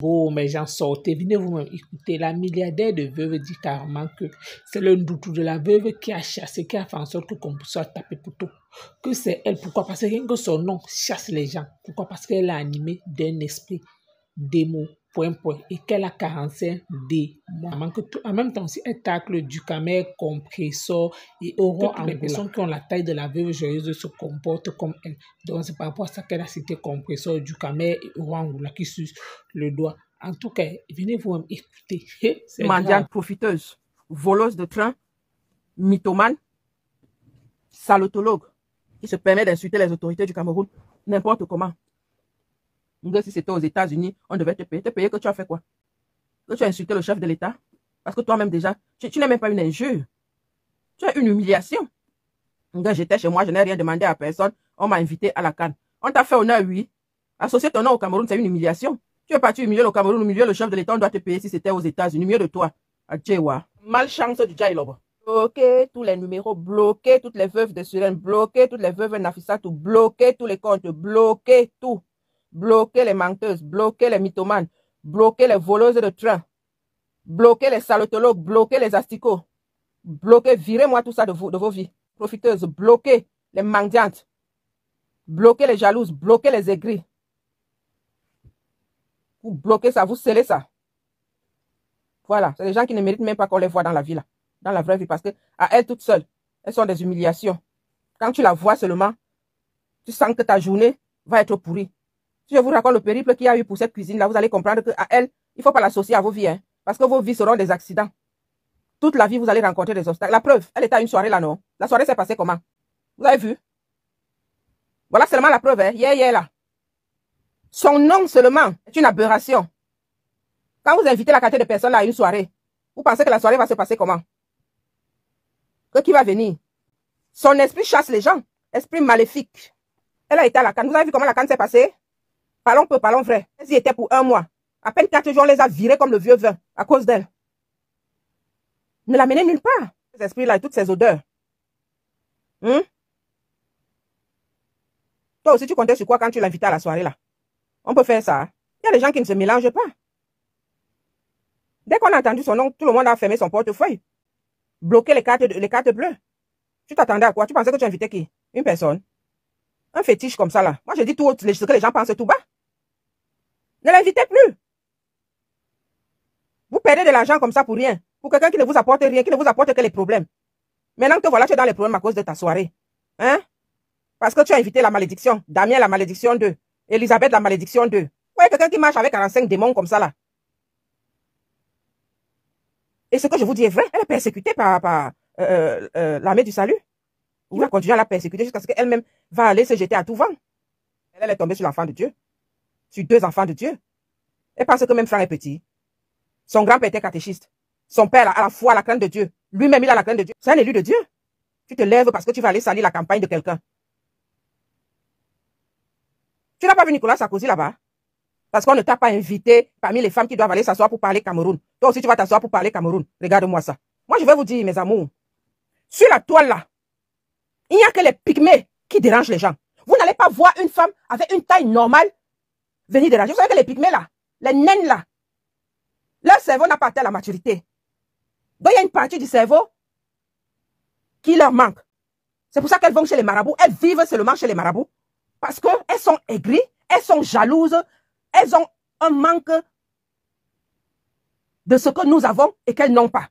Bon, mes gens, sortez, venez vous-même écouter. La milliardaire de veuve dit carrément que c'est le ndoutou de la veuve qui a chassé, qui a fait en sorte que qu'on soit tapé pour tout. Que c'est elle. Pourquoi? Parce que rien que son nom chasse les gens. Pourquoi? Parce qu'elle est animée d'un esprit démon, point, et qu'elle a 45 démons. En même temps, si elle tacle du camel, compresseur et aura toutes les personnes qui ont la taille de la veuve joyeuse se comportent comme elle. Donc, c'est par rapport à ça qu'elle a cité compresseur du camel et aura Angoula qui suce le doigt. En tout cas, venez vous écouter. Mendiante, profiteuse, voleuse de train, mythomane, salotologue, qui se permet d'insulter les autorités du Cameroun n'importe comment. Si c'était aux États-Unis, on devait te payer. Te payer que tu as fait quoi? Que tu as insulté le chef de l'État? Parce que toi-même déjà, tu n'es même pas une injure. Tu as une humiliation. J'étais chez moi, je n'ai rien demandé à personne. On m'a invité à la CAN. On t'a fait honneur, oui. Associer ton nom au Cameroun, c'est une humiliation. Tu es parti humilier le Cameroun, humilier le chef de l'État, on doit te payer si c'était aux États-Unis. Mieux de toi. Adjewa. Malchance du Djaïlobo. Bloquer tous les numéros, bloquer toutes les veuves de Suren, bloquer toutes les veuves Nafissatou, bloquer tous les comptes, bloquer tout. Bloquer les menteuses, bloquer les mythomanes, bloquer les voleuses de train, bloquer les salotologues, bloquer les asticots, bloquer, virez-moi tout ça de vos vies. Profiteuses, bloquer les mendiantes, bloquer les jalouses, bloquer les aigris. Vous bloquez ça, vous scellez ça. Voilà, c'est des gens qui ne méritent même pas qu'on les voit dans la vie, là, dans la vraie vie, parce que à elles toutes seules, elles sont des humiliations. Quand tu la vois seulement, tu sens que ta journée va être pourrie. Si je vous raconte le périple qu'il y a eu pour cette cuisine-là, vous allez comprendre qu'à elle, il ne faut pas l'associer à vos vies, hein, parce que vos vies seront des accidents. Toute la vie, vous allez rencontrer des obstacles. La preuve, elle était à une soirée là, non? La soirée s'est passée comment? Vous avez vu? Voilà seulement la preuve, hein, hier, là. Son nom seulement est une aberration. Quand vous invitez la quantité de personnes là à une soirée, vous pensez que la soirée va se passer comment? Que qui va venir? Son esprit chasse les gens. Esprit maléfique. Elle a été à la CAN. Vous avez vu comment la CAN s'est passée? Parlons peu, parlons vrai. Elles y étaient pour 1 mois. À peine 4 jours, on les a virés comme le vieux vin à cause d'elle. Ne la menez nulle part. Ces esprits-là et toutes ces odeurs. Toi aussi, tu comptais sur quoi quand tu l'invitais à la soirée là? On peut faire ça. Il y a des gens qui ne se mélangent pas. Dès qu'on a entendu son nom, tout le monde a fermé son portefeuille. Bloqué les cartes bleues. Tu t'attendais à quoi? Tu pensais que tu invitais qui? Une personne? Un fétiche comme ça là. Moi, je dis tout ce que les gens pensent tout bas. Ne l'invitez plus. Vous perdez de l'argent comme ça pour rien. Pour quelqu'un qui ne vous apporte rien, qui ne vous apporte que les problèmes. Maintenant que voilà, tu es dans les problèmes à cause de ta soirée. Hein? Parce que tu as invité la malédiction. Damien, la malédiction 2. Elisabeth, la malédiction 2. Vous voyez quelqu'un qui marche avec 45 démons comme ça là. Et ce que je vous dis est vrai. Elle est persécutée par l'armée du salut. Il va continuer à la persécuter jusqu'à ce qu'elle-même va aller se jeter à tout vent. Elle est tombée sur l'enfant de Dieu. Sur 2 enfants de Dieu. Elle pense que même Franck est petit. Son grand-père était catéchiste. Son père a la foi, la crainte de Dieu. Lui-même, il a la crainte de Dieu. C'est un élu de Dieu. Tu te lèves parce que tu vas aller salir la campagne de quelqu'un. Tu n'as pas vu Nicolas Sarkozy là-bas? Parce qu'on ne t'a pas invité parmi les femmes qui doivent aller s'asseoir pour parler Cameroun. Toi aussi, tu vas t'asseoir pour parler Cameroun. Regarde-moi ça. Moi, je vais vous dire, mes amours. Sur la toile là, il n'y a que les pygmées qui dérangent les gens. Vous n'allez pas voir une femme avec une taille normale venir déranger. Vous savez que les pygmées là, les naines là, leur cerveau n'a pas atteint la maturité. Donc il y a une partie du cerveau qui leur manque. C'est pour ça qu'elles vont chez les marabouts. Elles vivent seulement chez les marabouts. Parce qu'elles sont aigries, elles sont jalouses, elles ont un manque de ce que nous avons et qu'elles n'ont pas.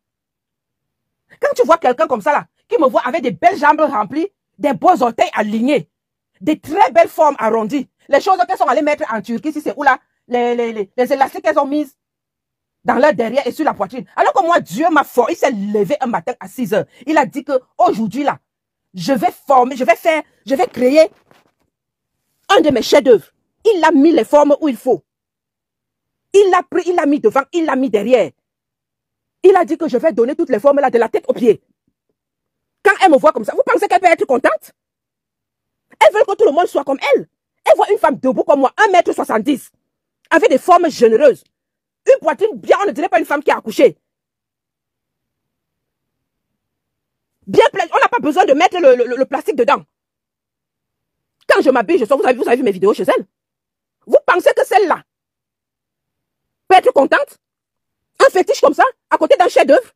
Quand tu vois quelqu'un comme ça là, qui me voit avec des belles jambes remplies, des beaux orteils alignés, des très belles formes arrondies, les choses qu'elles sont allées mettre en Turquie, si c'est où là, les élastiques qu'elles ont mises dans leur derrière et sur la poitrine. Alors que moi, Dieu m'a formé, il s'est levé un matin à 6 heures. Il a dit que aujourd'hui là, je vais créer un de mes chefs-d'œuvre. Il a mis les formes où il faut. Il l'a pris, il l'a mis devant, il l'a mis derrière. Il a dit que je vais donner toutes les formes là de la tête aux pieds. Quand elle me voit comme ça, vous pensez qu'elle peut être contente? Elle veut que tout le monde soit comme elle. Elle voit une femme debout comme moi, 1,70 m, avec des formes généreuses. Une poitrine bien, on ne dirait pas une femme qui a accouché. Bien pleine, on n'a pas besoin de mettre le plastique dedans. Quand je m'habille, je sors, vous avez vu mes vidéos chez elle. Vous pensez que celle-là, peut être contente? Un fétiche comme ça, à côté d'un chef-d'œuvre?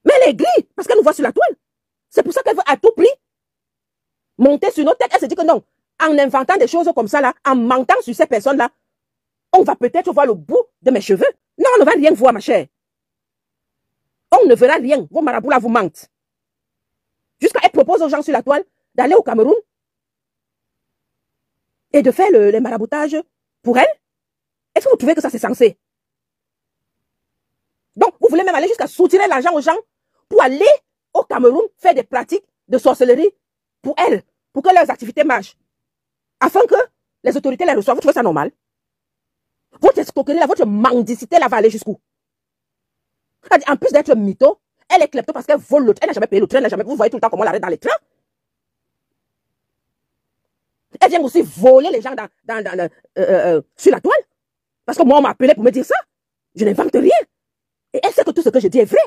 Mais elle est grise, parce qu'elle nous voit sur la toile. C'est pour ça qu'elle veut à tout prix monter sur nos têtes. Elle se dit que non, en inventant des choses comme ça, là, en mentant sur ces personnes-là, on va peut-être voir le bout de mes cheveux. Non, on ne va rien voir, ma chère. On ne verra rien. Vos marabouts là vous mentent. Jusqu'à elle propose aux gens sur la toile d'aller au Cameroun et de faire les maraboutages pour elle. Est-ce que vous trouvez que ça c'est censé? Donc, vous voulez même aller jusqu'à soutirer l'argent aux gens pour aller au Cameroun faire des pratiques de sorcellerie pour elles, pour que leurs activités marchent, afin que les autorités les reçoivent. Vous trouvez ça normal? Votre escroquerie là, votre mendicité là va aller jusqu'où? En plus d'être mytho, elle est klepto parce qu'elle vole le train. Elle n'a jamais payé le train, vous voyez tout le temps comment elle arrête dans les trains. Elle vient aussi voler les gens sur la toile. Parce que moi, on m'a appelé pour me dire ça. Je n'invente rien. Et elle sait que tout ce que je dis est vrai.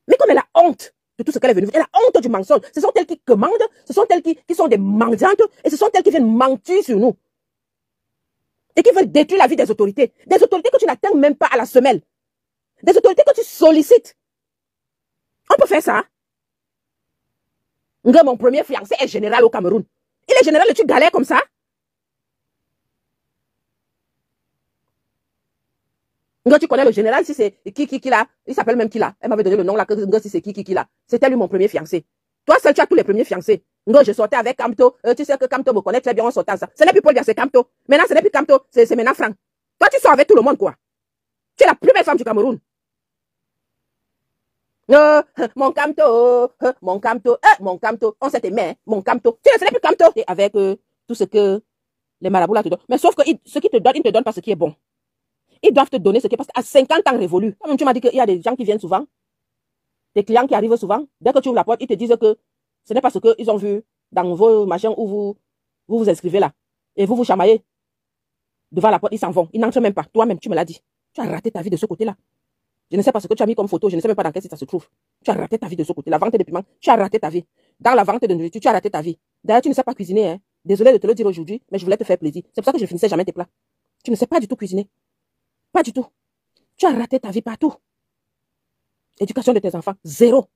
Mais comme elle a honte de tout ce qu'elle est venue, elle a honte du mensonge. Ce sont elles qui commandent, ce sont elles qui sont des mendiantes, et ce sont elles qui viennent mentir sur nous. Et qui veulent détruire la vie des autorités. Des autorités que tu n'atteins même pas à la semelle. Des autorités que tu sollicites. On peut faire ça. Mon premier fiancé est général au Cameroun. Il est général et tu galères comme ça? Tu connais le général, si c'est qui là, il s'appelle même qui là. Elle m'avait donné le nom là, si c'est qui là. C'était lui mon premier fiancé. Toi seul, tu as tous les premiers fiancés. Je sortais avec Camto. Tu sais que Camto me connaît très bien, on sortait ensemble. Ce n'est plus Paul Biya, c'est Camto. Maintenant, ce n'est plus Camto, c'est maintenant Franck. Toi, tu sors avec tout le monde, quoi. Tu es la plus belle femme du Cameroun. Mon Camto, mon Camto, mon Camto. On s'est aimé, hein, mon Camto. Tu sais, ce n'est plus Camto. Et avec tout ce que les marabouts là te donnent. Mais sauf que ce qu'ils te donnent, ils ne te donnent pas ce qui est bon. Ils doivent te donner ce qui est parce qu'à 50 ans révolu. Comme tu m'as dit qu'il y a des gens qui viennent souvent, des clients qui arrivent souvent. Dès que tu ouvres la porte, ils te disent que ce n'est pas ce qu'ils ont vu dans vos machins où vous inscrivez là. Et vous chamaillez devant la porte, ils s'en vont. Ils n'entrent même pas. Toi-même, tu me l'as dit. Tu as raté ta vie de ce côté-là. Je ne sais pas ce que tu as mis comme photo. Je ne sais même pas dans quel site ça se trouve. Tu as raté ta vie de ce côté. La vente de piments, tu as raté ta vie. Dans la vente de nourriture, tu as raté ta vie. D'ailleurs, tu ne sais pas cuisiner. Hein. Désolé de te le dire aujourd'hui, mais je voulais te faire plaisir. C'est pour ça que je ne finissais jamais tes plats. Tu ne sais pas du tout cuisiner. Pas du tout. Tu as raté ta vie partout. Éducation de tes enfants, zéro.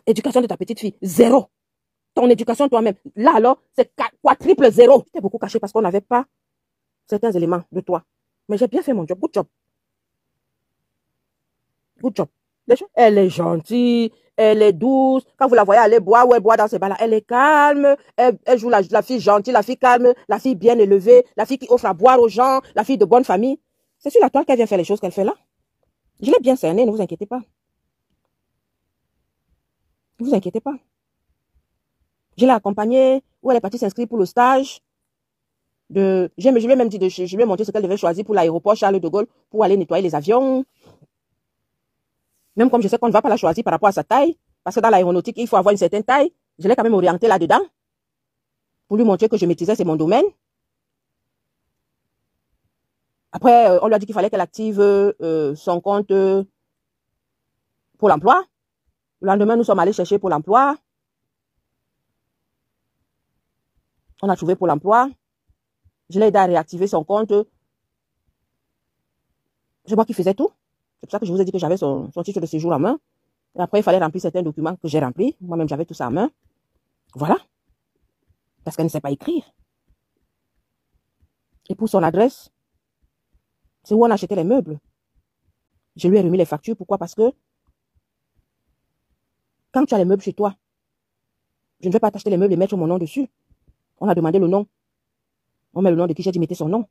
Éducation de ta petite fille, zéro. Ton éducation toi-même, là alors, c'est quadruple zéro. Tu t'es beaucoup caché parce qu'on n'avait pas certains éléments de toi. Mais j'ai bien fait mon job. Good job. Good job. Elle est gentille, elle est douce. Quand vous la voyez aller boire, ou elle boit dans ses bars-là, elle est calme. Elle joue la fille gentille, la fille calme, la fille bien élevée, la fille qui offre à boire aux gens, la fille de bonne famille. C'est sur la toile qu'elle vient faire les choses qu'elle fait là. Je l'ai bien cerné, ne vous inquiétez pas. Ne vous inquiétez pas. Je l'ai accompagnée, où elle est partie s'inscrire pour le stage. Je lui ai même dit, je lui ai montré ce qu'elle devait choisir pour l'aéroport Charles de Gaulle, pour aller nettoyer les avions. Même comme je sais qu'on ne va pas la choisir par rapport à sa taille, parce que dans l'aéronautique, il faut avoir une certaine taille, je l'ai quand même orientée là-dedans, pour lui montrer que je maîtrisais, c'est mon domaine. Après, on lui a dit qu'il fallait qu'elle active son compte pour l'emploi. Le lendemain, nous sommes allés chercher pour l'emploi. On a trouvé pour l'emploi. Je l'ai aidé à réactiver son compte. C'est moi qui faisais tout. C'est pour ça que je vous ai dit que j'avais son titre de séjour en main. Et après, il fallait remplir certains documents que j'ai remplis. Moi-même, j'avais tout ça en main. Voilà. Parce qu'elle ne sait pas écrire. Et pour son adresse, c'est où on achetait les meubles. Je lui ai remis les factures. Pourquoi? Parce que quand tu as les meubles chez toi, je ne vais pas t'acheter les meubles et mettre mon nom dessus. On a demandé le nom. On met le nom de qui? J'ai dit, mettez son nom.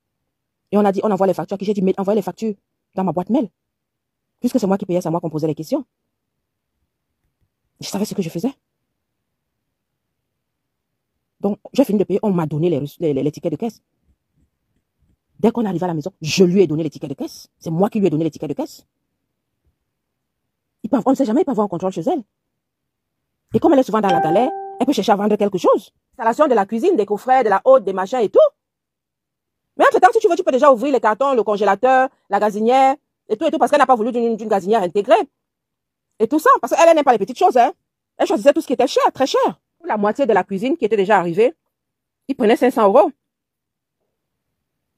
Et on a dit, on envoie les factures. Qui? J'ai dit, envoyez les factures dans ma boîte mail. Puisque c'est moi qui payais, c'est moi qu'on posait les questions. Je savais ce que je faisais. Donc, j'ai fini de payer. On m'a donné les tickets de caisse. Dès qu'on arrive à la maison, je lui ai donné les tickets de caisse. C'est moi qui lui ai donné les tickets de caisse. On ne sait jamais, ils peuvent avoir un contrôle chez elle. Et comme elle est souvent dans la galère, elle peut chercher à vendre quelque chose. Installation de la cuisine, des coffrets, de la haute, des machins et tout. Mais entre-temps, si tu veux, tu peux déjà ouvrir les cartons, le congélateur, la gazinière, et tout, parce qu'elle n'a pas voulu d'une gazinière intégrée. Et tout ça, parce qu'elle n'aime pas les petites choses. Hein. Elle choisissait tout ce qui était cher, très cher. La moitié de la cuisine qui était déjà arrivée, il prenait 500 €.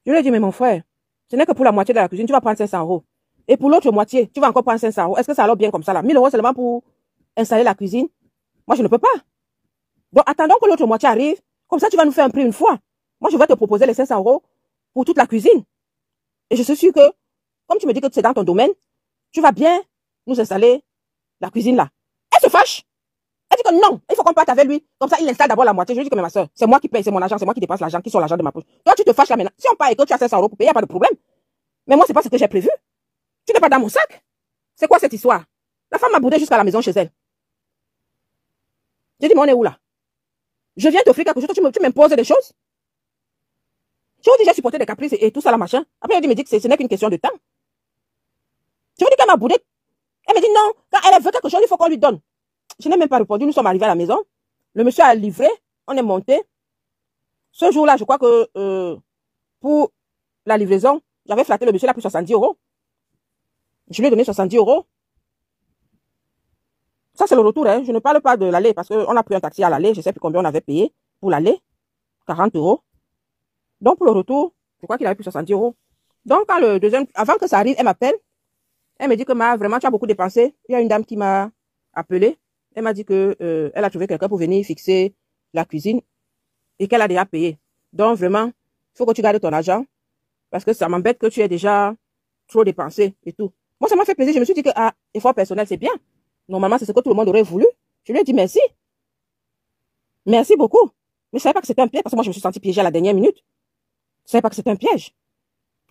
Je lui ai dit, mais mon frère, Ce n'est que pour la moitié de la cuisine, tu vas prendre 500 €. Et pour l'autre moitié, tu vas encore prendre 500 €. Est-ce que ça alors bien comme ça là? 1000 € seulement pour installer la cuisine? Moi, je ne peux pas. Donc, attendons que l'autre moitié arrive. Comme ça, tu vas nous faire un prix une fois. Moi, je vais te proposer les 500 € pour toute la cuisine. Et je suis sûre que, comme tu me dis que c'est dans ton domaine, tu vas bien nous installer la cuisine là. Elle se fâche. Elle dit que non, il faut qu'on parte avec lui. Comme ça, il installe d'abord la moitié. Je lui dis que mais ma soeur, c'est moi qui paye, c'est mon argent, c'est moi qui dépense l'argent, qui sont l'argent de ma poche. Toi, tu te fâches là maintenant. Si on part et que tu as 500 € pour payer, il n'y a pas de problème. Mais moi, c'est pas ce que j'ai prévu. Tu n'es pas dans mon sac. C'est quoi cette histoire? La femme m'a boudé jusqu'à la maison chez elle. J'ai dit, mais on est où là? Je viens t'offrir quelque chose, tu m'imposes des choses. Je vous dis, j'ai supporté des caprices et tout ça, là, machin. Après, elle me dit que ce n'est qu'une question de temps. Je vous dis qu'elle m'a boudé. Elle me dit non, quand elle veut quelque chose, il faut qu'on lui donne. Je n'ai même pas répondu. Nous sommes arrivés à la maison. Le monsieur a livré. On est monté. Ce jour-là, je crois que pour la livraison, j'avais flatté le monsieur, il a pris 70 €. Je lui ai donné 70 €. Ça, c'est le retour. Hein. Je ne parle pas de l'aller parce qu'on a pris un taxi à l'aller. Je ne sais plus combien on avait payé pour l'aller. 40 €. Donc, pour le retour, je crois qu'il avait pris 70 €. Donc, quand le deuxième, avant que ça arrive, elle m'appelle. Elle me dit que vraiment, tu as beaucoup dépensé. Il y a une dame qui m'a appelé. Elle m'a dit que elle a trouvé quelqu'un pour venir fixer la cuisine et qu'elle a déjà payé. Donc, vraiment, il faut que tu gardes ton argent parce que ça m'embête que tu aies déjà trop dépensé et tout. Moi, ça m'a fait plaisir. Je me suis dit que, effort personnel, c'est bien. Normalement, c'est ce que tout le monde aurait voulu. Je lui ai dit merci. Merci beaucoup. Mais je ne savais pas que c'était un piège parce que moi, je me suis sentie piégée à la dernière minute. Je ne savais pas que c'était un piège.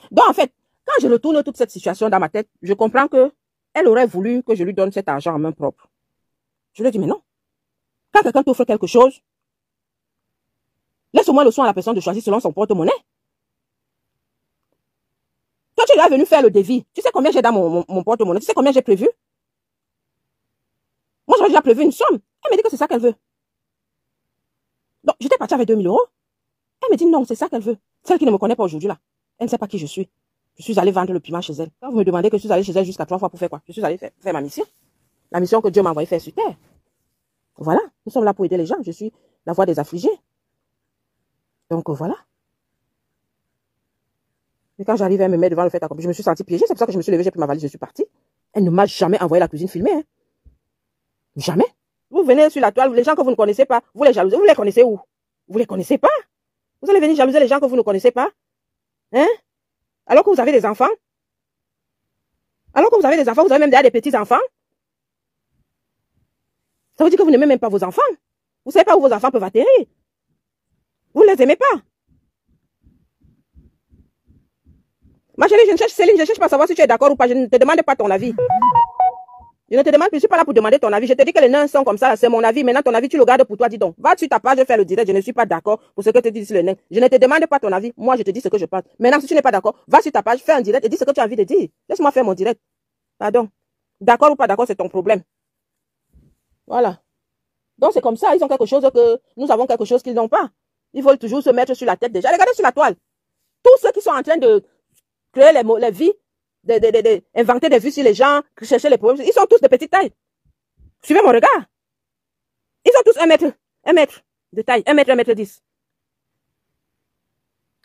Donc, en fait, quand je retourne toute cette situation dans ma tête, je comprends que elle aurait voulu que je lui donne cet argent en main propre. Je lui ai dit, mais non. Quand quelqu'un t'offre quelque chose, laisse au moins le soin à la personne de choisir selon son porte-monnaie. Toi, tu es venu faire le devis. Tu sais combien j'ai dans mon porte-monnaie? Tu sais combien j'ai prévu? Moi, j'avais déjà prévu une somme. Elle me dit que c'est ça qu'elle veut. Donc, j'étais partie avec 2000 €. Elle me dit non, c'est ça qu'elle veut. Celle qui ne me connaît pas aujourd'hui là. Elle ne sait pas qui je suis. Je suis allée vendre le piment chez elle. Quand vous me demandez que je suis allée chez elle jusqu'à 3 fois pour faire quoi? Je suis allée faire ma mission. La mission que Dieu m'a envoyé faire sur terre. Voilà. Nous sommes là pour aider les gens. Je suis la voix des affligés. Donc voilà. Et quand j'arrive, elle me met devant le fait accompli. Je me suis sentie piégée. C'est pour ça que je me suis levée, j'ai pris ma valise, je suis partie. Elle ne m'a jamais envoyé la cuisine filmée. Hein. Jamais. Vous venez sur la toile, les gens que vous ne connaissez pas, vous les jalousez. Vous les connaissez où? Vous les connaissez pas? Vous allez venir jalouser les gens que vous ne connaissez pas? Hein? Alors que vous avez des enfants? Alors que vous avez des enfants, vous avez même déjà des petits-enfants? Ça veut dire que vous n'aimez même pas vos enfants. Vous ne savez pas où vos enfants peuvent atterrir. Vous ne les aimez pas. Ma chérie, Céline, je ne cherche pas à savoir si tu es d'accord ou pas. Je ne te demande pas ton avis. Je ne te demande, je ne suis pas là pour demander ton avis. Je te dis que les nains sont comme ça, c'est mon avis. Maintenant, ton avis, tu le gardes pour toi. Dis donc, va sur ta page, je fais le direct. Je ne suis pas d'accord pour ce que te disent les nains. Je ne te demande pas ton avis. Moi, je te dis ce que je pense. Maintenant, si tu n'es pas d'accord, va sur ta page, fais un direct et dis ce que tu as envie de dire. Laisse-moi faire mon direct. Pardon. D'accord ou pas d'accord, c'est ton problème. Voilà. Donc, c'est comme ça. Ils ont quelque chose que nous avons quelque chose qu'ils n'ont pas. Ils veulent toujours se mettre sur la tête déjà. Regardez sur la toile. Tous ceux qui sont en train de créer les vies, inventer des vues sur les gens, chercher les problèmes, ils sont tous de petite taille. Suivez mon regard. Ils ont tous 1 mètre de taille. 1 mètre, 1 m 10.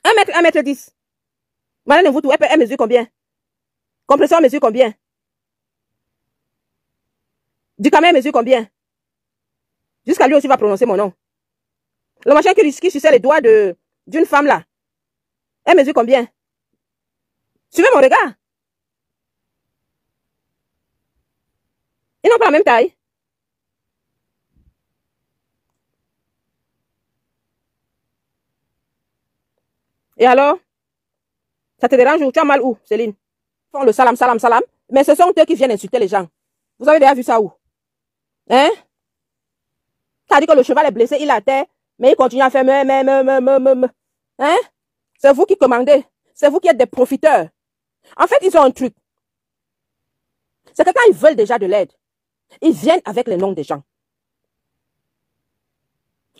1 mètre, 1 m 10. Madame, vous, elle mesure combien? Compression mesure combien? Du camion mesure combien? Jusqu'à lui aussi va prononcer mon nom. Le machin qui suçait les doigts d'une femme là. Elle mesure combien? Suivez mon regard. Ils n'ont pas la même taille. Et alors? Ça te dérange où? Tu as mal où, Céline? Ils font le salam, salam, salam. Mais ce sont eux qui viennent insulter les gens. Vous avez déjà vu ça où? Hein? Ça dit que le cheval est blessé, il est à terre, mais il continue à faire Hein? C'est vous qui commandez. C'est vous qui êtes des profiteurs. En fait, ils ont un truc. C'est que quand ils veulent déjà de l'aide, ils viennent avec les noms des gens.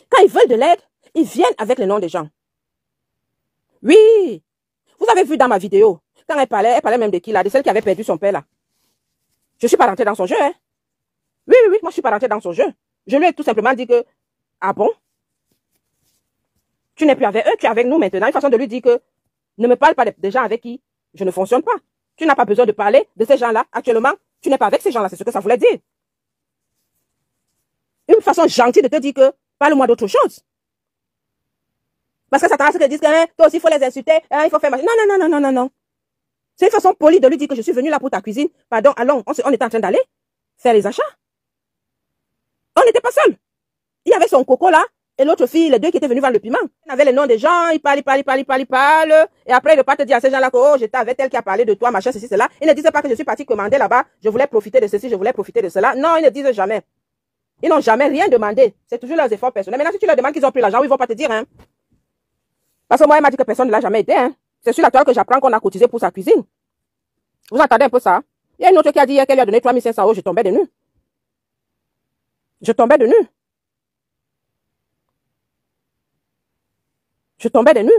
Quand ils veulent de l'aide, ils viennent avec les noms des gens. Oui. Vous avez vu dans ma vidéo, quand elle parlait même de qui là? De celle qui avait perdu son père là. Je ne suis pas rentrée dans son jeu, hein. Oui, moi je ne suis pas rentrée dans son jeu. Je lui ai tout simplement dit que, ah bon? Tu n'es plus avec eux, tu es avec nous maintenant. Une façon de lui dire que, ne me parle pas des gens avec qui Je ne fonctionne pas. Tu n'as pas besoin de parler de ces gens-là. Actuellement, tu n'es pas avec ces gens-là. C'est ce que ça voulait dire. Une façon gentille de te dire que parle-moi d'autre chose. Parce que ça t'a que disent que hein, toi aussi, il faut les insulter, hein, il faut faire... Non, non, non, non, non, non, non. C'est une façon polie de lui dire que je suis venu là pour ta cuisine. Pardon, allons, on était en train d'aller faire les achats. On n'était pas seuls. Il y avait son coco là, et l'autre fille, les deux qui étaient venus vendre le piment. On avait les noms des gens, ils parlent. Et après, il ne pas te dire à ces gens-là que, oh, j'étais avec elle qui a parlé de toi, machin, ceci, cela. Ils ne disaient pas que je suis parti commander là-bas, je voulais profiter de ceci, je voulais profiter de cela. Non, ils ne disent jamais. Ils n'ont jamais rien demandé. C'est toujours leurs efforts personnels. Maintenant, si tu leur demandes qu'ils ont pris l'argent, ils ne vont pas te dire, hein. Parce que moi, il m'a dit que personne ne l'a jamais aidé, hein. C'est sur la toile que j'apprends qu'on a cotisé pour sa cuisine. Vous entendez un peu ça? Il y a une autre qui a dit qu'elle lui a donné 3500 €, je tombais de nu. Je tombais de nu. Je tombais de nu.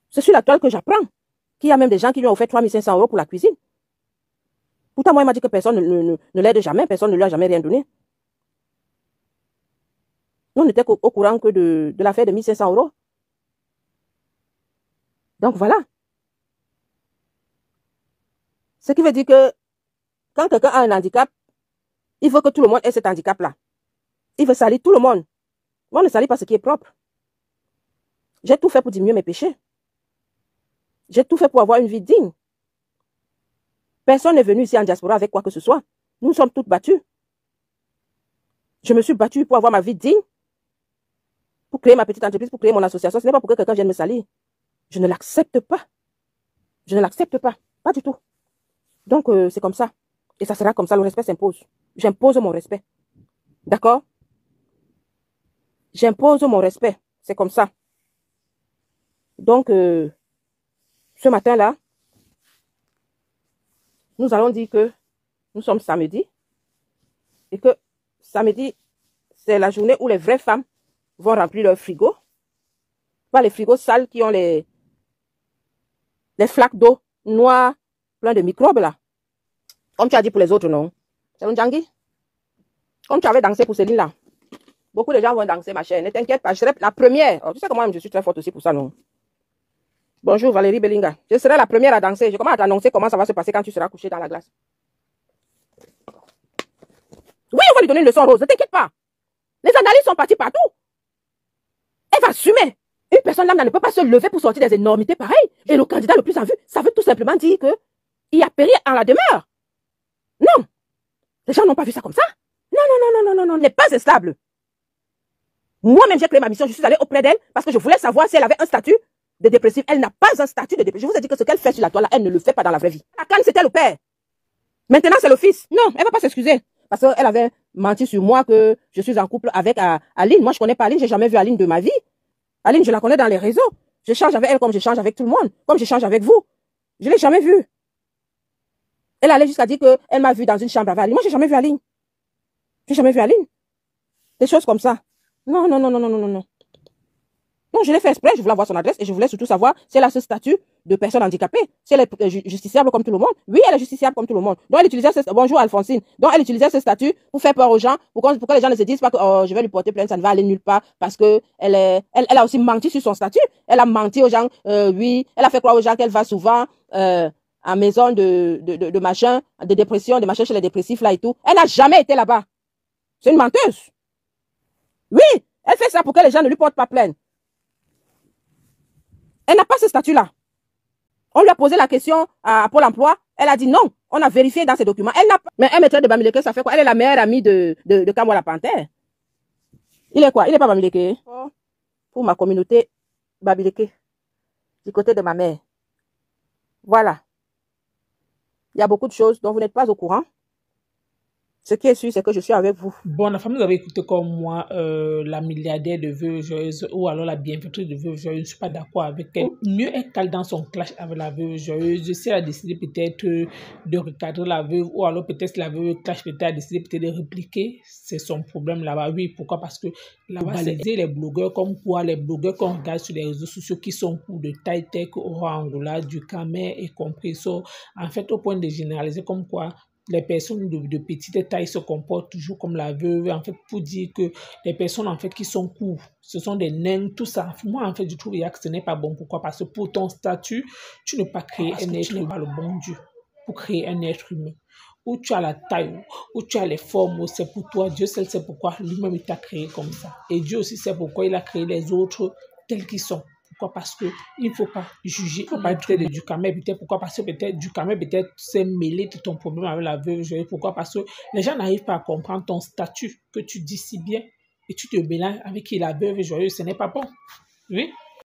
C'est sur la toile que j'apprends qu'il y a même des gens qui lui ont offert 3500 € pour la cuisine. Pourtant, moi, il m'a dit que personne ne l'aide jamais, personne ne lui a jamais rien donné. Nous, on n'était au courant que de l'affaire de 1500 €. Donc, voilà. Ce qui veut dire que quand quelqu'un a un handicap, il veut que tout le monde ait cet handicap-là. Il veut salir tout le monde. Moi, on ne salit pas ce qui est propre. J'ai tout fait pour diminuer mes péchés. J'ai tout fait pour avoir une vie digne. Personne n'est venu ici en diaspora avec quoi que ce soit. Nous sommes toutes battues. Je me suis battue pour avoir ma vie digne, pour créer ma petite entreprise, pour créer mon association. Ce n'est pas pour que quelqu'un vienne me salir. Je ne l'accepte pas. Je ne l'accepte pas. Pas du tout. Donc, c'est comme ça. Et ça sera comme ça. Le respect s'impose. J'impose mon respect. D'accord? J'impose mon respect. C'est comme ça. Donc, ce matin-là, nous allons dire que nous sommes samedi. Et que samedi, c'est la journée où les vraies femmes vont remplir leur frigo. Pas les frigos sales qui ont les flaques d'eau noires, plein de microbes là. Comme tu as dit pour les autres, non? C'est un Djangui. Comme tu avais dansé pour Céline là. Beaucoup de gens vont danser, ma chère. Ne t'inquiète pas, je serai la première. Oh, tu sais que moi, je suis très forte aussi pour ça, non? Bonjour Valérie Bellinga. Je serai la première à danser. Je commence à t'annoncer comment ça va se passer quand tu seras couché dans la glace. Oui, on va lui donner une leçon rose, ne t'inquiète pas. Les analyses sont parties partout. Elle va assumer. Une personne lambda ne peut pas se lever pour sortir des énormités pareilles. Et le candidat le plus en vue, ça veut tout simplement dire qu'il a péri en la demeure. Non. Les gens n'ont pas vu ça comme ça. Non, non, non, non, non, non, n'est pas instable. Moi-même, j'ai créé ma mission, je suis allée auprès d'elle parce que je voulais savoir si elle avait un statut de dépressive. Elle n'a pas un statut de dépressive. Je vous ai dit que ce qu'elle fait sur la toile, elle ne le fait pas dans la vraie vie. La canne, c'était le père. Maintenant, c'est le fils. Non, elle ne va pas s'excuser. Parce qu'elle avait menti sur moi que je suis en couple avec Aline. Moi, je ne connais pas Aline, je n'ai jamais vu Aline de ma vie. Aline, je la connais dans les réseaux. J'échange avec elle comme j'échange avec tout le monde, comme j'échange avec vous. Je ne l'ai jamais vue. Elle allait jusqu'à dire qu'elle m'a vu dans une chambre avec Aline. Moi, je n'ai jamais vu Aline. Je n'ai jamais vu Aline. Des choses comme ça. Non, non, non, non, non, non, non. Non, je l'ai fait exprès, je voulais avoir son adresse et je voulais surtout savoir si elle a ce statut de personne handicapée, si elle est justiciable comme tout le monde. Oui, elle est justiciable comme tout le monde. Donc, elle utilisait ce... Bonjour Alphonsine. Donc, elle utilisait ce statut pour faire peur aux gens, pour que les gens ne se disent pas que oh, je vais lui porter plainte, ça ne va aller nulle part, parce que elle a aussi menti sur son statut. Elle a menti aux gens, oui, elle a fait croire aux gens qu'elle va souvent en maison de machin, de dépression, de machin chez les dépressifs là et tout. Elle n'a jamais été là-bas. C'est une menteuse. Oui, elle fait ça pour que les gens ne lui portent pas plainte. Elle n'a pas ce statut-là. On lui a posé la question à Pôle emploi. Elle a dit non. On a vérifié dans ses documents. Elle n'a pas. Mais un maître de Bamileke, ça fait quoi? Elle est la meilleure amie de Kamwa la Panthère. Il est quoi? Il n'est pas Bamileke. Pour ma communauté Bamileke. Du côté de ma mère. Voilà. Il y a beaucoup de choses dont vous n'êtes pas au courant. Ce qui est sûr, c'est que je suis avec vous. Bon, la famille, vous avez écouté comme moi la milliardaire de Veuve Joyeuse ou alors la bienfaitrice de Veuve Joyeuse. Je ne suis pas d'accord avec elle. Mieux est qu'elle dans son clash avec la Veuve Joyeuse. Si elle a décidé peut-être de recadrer la veuve ou alors peut-être la veuve clash peut-être a décidé peut-être de répliquer, c'est son problème là-bas. Oui, pourquoi? Parce que là-bas, c'est les blogueurs comme quoi, les blogueurs qu'on regarde sur les réseaux sociaux qui sont pour de taille tech, Aura Angola, du Camer et compris. So, en fait, au point de généraliser comme quoi, les personnes de petite taille se comportent toujours comme la veuve, en fait, pour dire que les personnes, en fait, qui sont courtes, ce sont des nains, tout ça. Moi, en fait, je trouve que ce n'est pas bon. Pourquoi? Parce que pour ton statut, tu n'as pas créé un être, tu n'es pas le bon Dieu pour créer un être humain. Où tu as la taille, où tu as les formes, c'est pour toi. Dieu seul sait pourquoi lui-même il t'a créé comme ça. Et Dieu aussi sait pourquoi il a créé les autres tels qu'ils sont. Pourquoi? Parce qu'il ne faut pas juger. Il ne faut pas être de Ducamel. Peut-être pourquoi? Parce que peut-être Ducamel s'est mêlé de ton problème avec la veuve joyeuse. Pourquoi? Parce que les gens n'arrivent pas à comprendre ton statut que tu dis si bien et tu te mélanges avec qui la veuve joyeuse. Ce n'est pas bon. Oui.